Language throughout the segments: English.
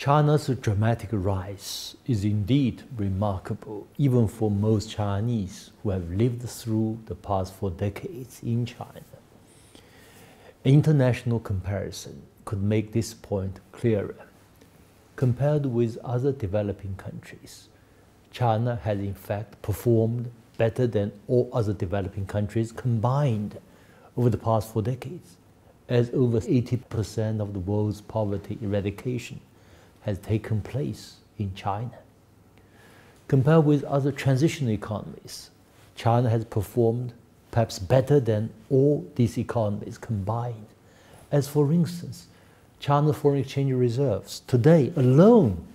China's dramatic rise is indeed remarkable, even for most Chinese who have lived through the past 4 decades in China. An international comparison could make this point clearer. Compared with other developing countries, China has in fact performed better than all other developing countries combined over the past 4 decades, as over 80% of the world's poverty eradication has taken place in China. Compared with other transitional economies, China has performed perhaps better than all these economies combined. As for instance, China's foreign exchange reserves today alone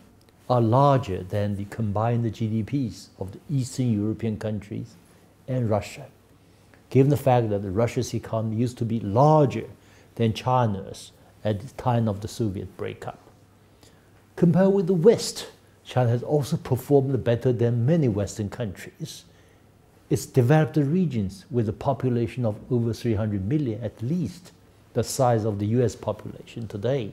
are larger than the combined GDPs of the Eastern European countries and Russia, given the fact that Russia's economy used to be larger than China's at the time of the Soviet breakup. Compared with the West, China has also performed better than many Western countries. Its developed regions, with a population of over 300 million at least, the size of the US population today,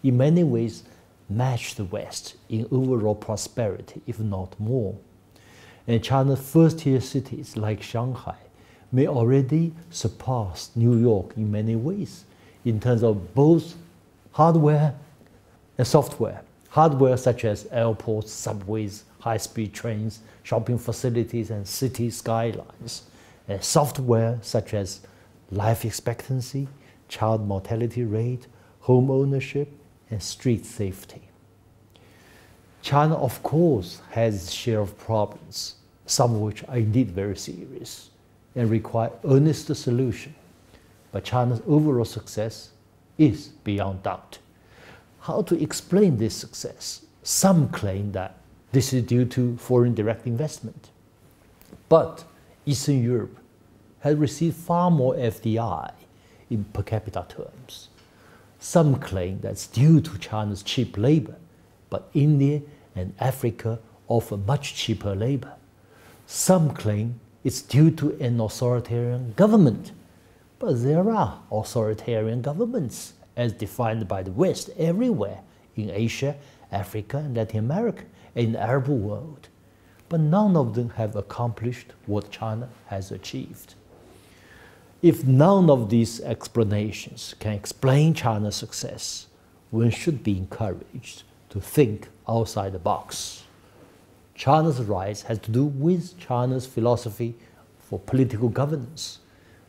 in many ways match the West in overall prosperity, if not more. And China's first-tier cities like Shanghai may already surpass New York in many ways in terms of both hardware and software. Hardware such as airports, subways, high-speed trains, shopping facilities, and city skylines. And software such as life expectancy, child mortality rate, home ownership, and street safety. China, of course, has its share of problems, some of which are indeed very serious and require earnest solution. But China's overall success is beyond doubt. How to explain this success? Some claim that this is due to foreign direct investment. But Eastern Europe has received far more FDI in per capita terms. Some claim that's due to China's cheap labor, but India and Africa offer much cheaper labor. Some claim it's due to an authoritarian government, but there are authoritarian governments as defined by the West everywhere in Asia, Africa, and Latin America, and in the Arab world. But none of them have accomplished what China has achieved. If none of these explanations can explain China's success, one should be encouraged to think outside the box. China's rise has to do with China's philosophy for political governance,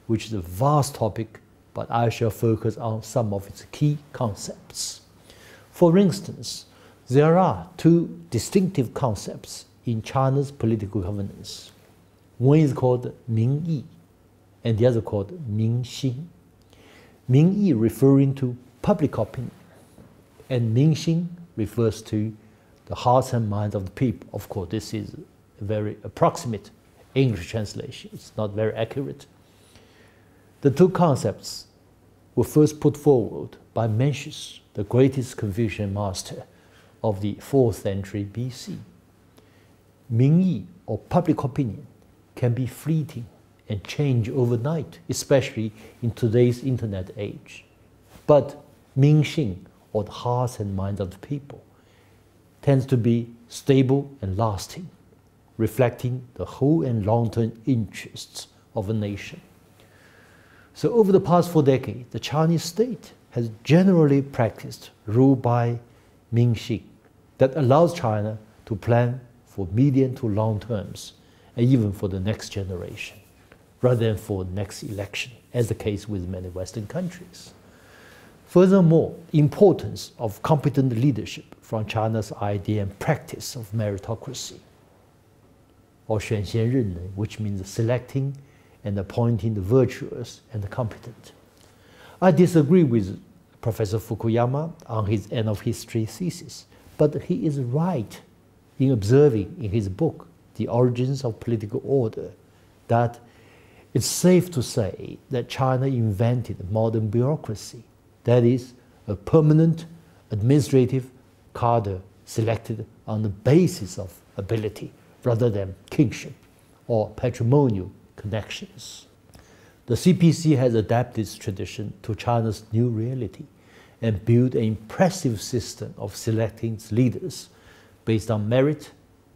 which is a vast topic, but I shall focus on some of its key concepts. For instance, there are 2 distinctive concepts in China's political governance. One is called Minyi, and the other called Mingxin. Minyi referring to public opinion, and Mingxin refers to the hearts and minds of the people. Of course, this is a very approximate English translation. It's not very accurate. The 2 concepts were first put forward by Mencius, the greatest Confucian master of the 4th century BC. Minyi, or public opinion, can be fleeting and change overnight, especially in today's internet age. But Mingxin, or the hearts and minds of the people, tends to be stable and lasting, reflecting the whole and long-term interests of a nation. So over the past 4 decades, the Chinese state has generally practiced rule by Mingxin that allows China to plan for medium to long terms, and even for the next generation, rather than for the next election, as the case with many Western countries. Furthermore, the importance of competent leadership from China's idea and practice of meritocracy, or 选贤任能, which means selecting and appointing the virtuous and the competent. I disagree with Professor Fukuyama on his end of history thesis, but he is right in observing in his book, The Origins of Political Order, that it's safe to say that China invented modern bureaucracy, that is, a permanent administrative cadre selected on the basis of ability rather than kingship or patrimonial connections. The CPC has adapted this tradition to China's new reality and built an impressive system of selecting its leaders based on merit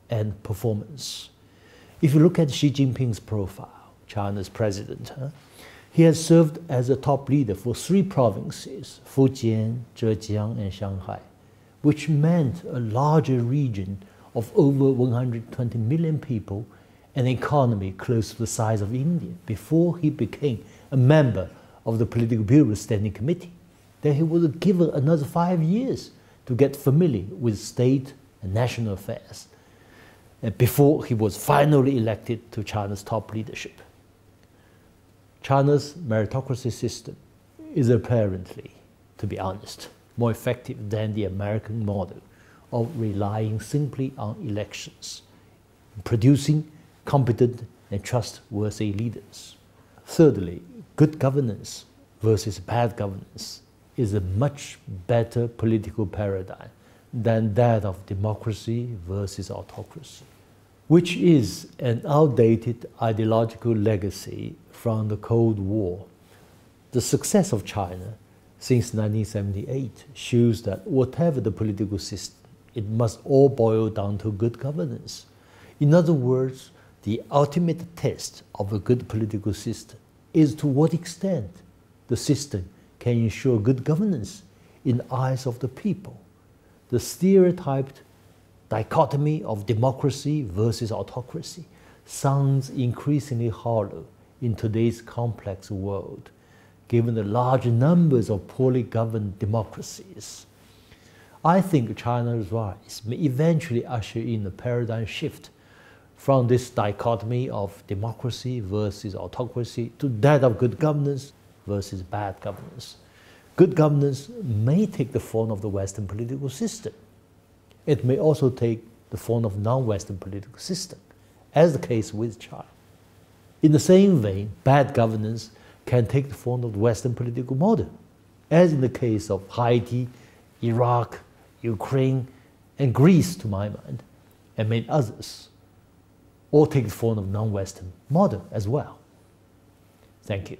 and performance. If you look at Xi Jinping's profile, China's president, he has served as a top leader for 3 provinces, Fudan, Zhejiang, and Shanghai, which meant a larger region of over 120 million people and an economy close to the size of India before he became a member of the Political Bureau Standing Committee. Then he was given another 5 years to get familiar with state and national affairs before he was finally elected to China's top leadership. China's meritocracy system is apparently, to be honest, more effective than the American model of relying simply on elections, producing competent and trustworthy leaders. Thirdly, good governance versus bad governance is a much better political paradigm than that of democracy versus autocracy, which is an outdated ideological legacy from the Cold War. The success of China since 1978 shows that whatever the political system, it must all boil down to good governance. In other words, the ultimate test of a good political system is to what extent the system can ensure good governance in the eyes of the people. The stereotyped dichotomy of democracy versus autocracy sounds increasingly hollow in today's complex world, given the large numbers of poorly governed democracies. I think China's rise may eventually usher in a paradigm shift from this dichotomy of democracy versus autocracy to that of good governance versus bad governance. Good governance may take the form of the Western political system. It may also take the form of non-Western political system, as the case with China. In the same vein, bad governance can take the form of the Western political model, as in the case of Haiti, Iraq, Ukraine, and Greece, to my mind, and many others, all take the form of non-Western model as well. Thank you.